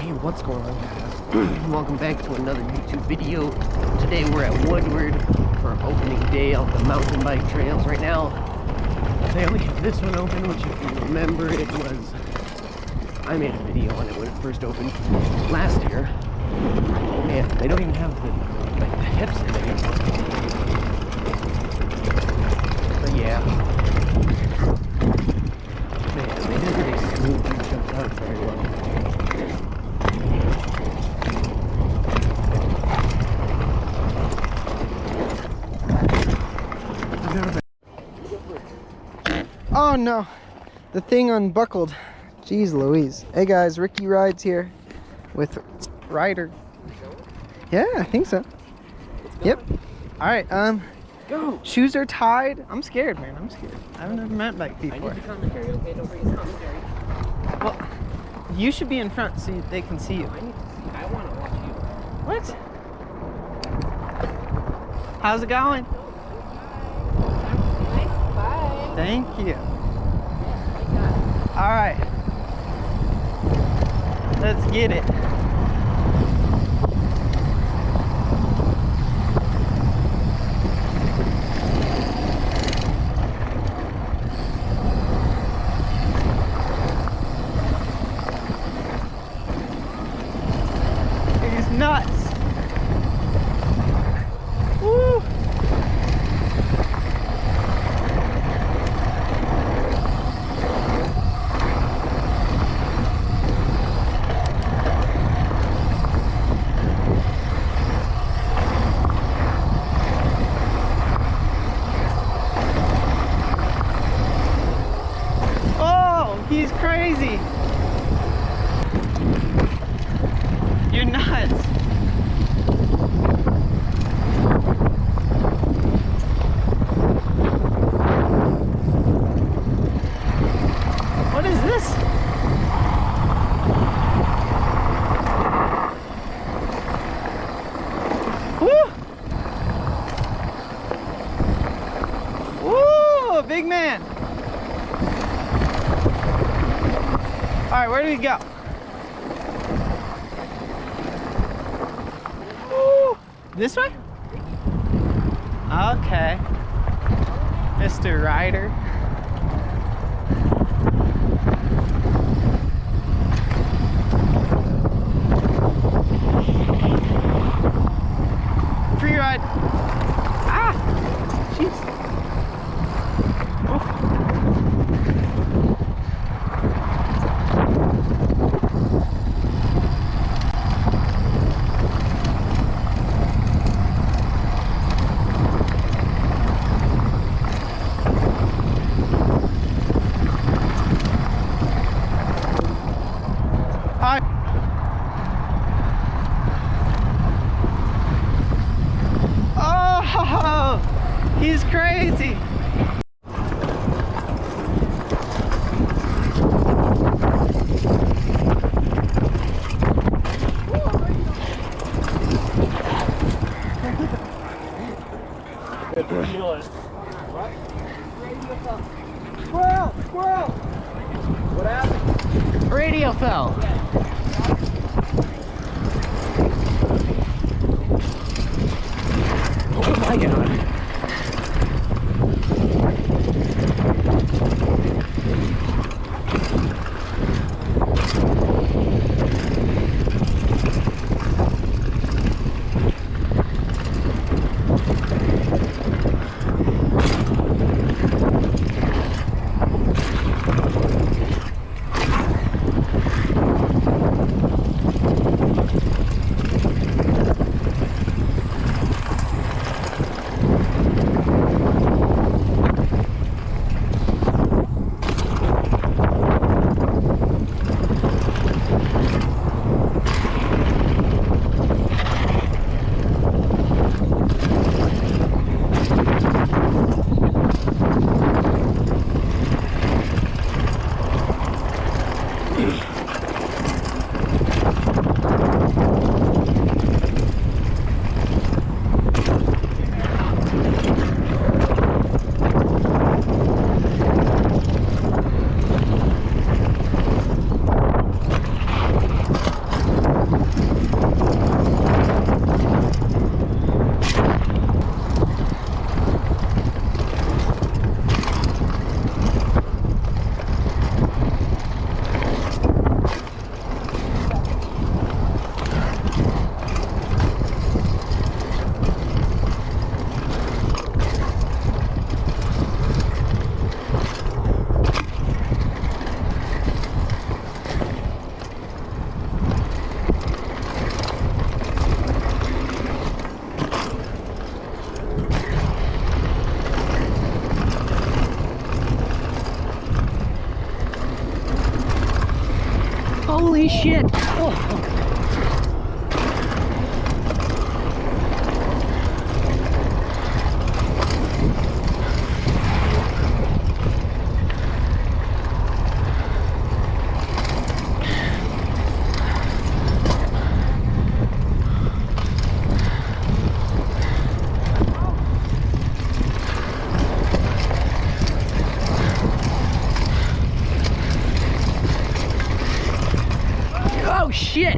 Hey, what's going on, guys? Welcome back to another YouTube video. Today we're at Woodward for opening day on the mountain bike trails. Right now, they only have this one open, which if you remember, it was... I made a video on it when it first opened last year. Man, they don't even have the hips in it anymore. But yeah. Man, they didn't really smooth these jumps out very well. Oh no, the thing unbuckled. Jeez Louise. Hey guys, Ricky Rides here with Ryder. Yeah, I think so. Yep. Alright, Go! shoes are tied. I'm scared, man. I'm scared. I've never met bike before. I need the commentary, okay? Don't forget commentary. Well, you should be in front so they can see you. I need to see. I want to watch you. What? How's it going? Nice. Bye. Thank you. Yeah, All right. Let's get it. He's nuts. Woo. He's crazy. You're nuts. What is this? Woo! Woo! Big man. All right, where do we go? Woo. This way? Okay. Mr. Ryder. Free ride. Ah! Jeez. Oh. Oh, he's crazy. Squirrel! Squirrel! What happened? Radio fell. Oh my god. Holy shit! Oh. Oh shit!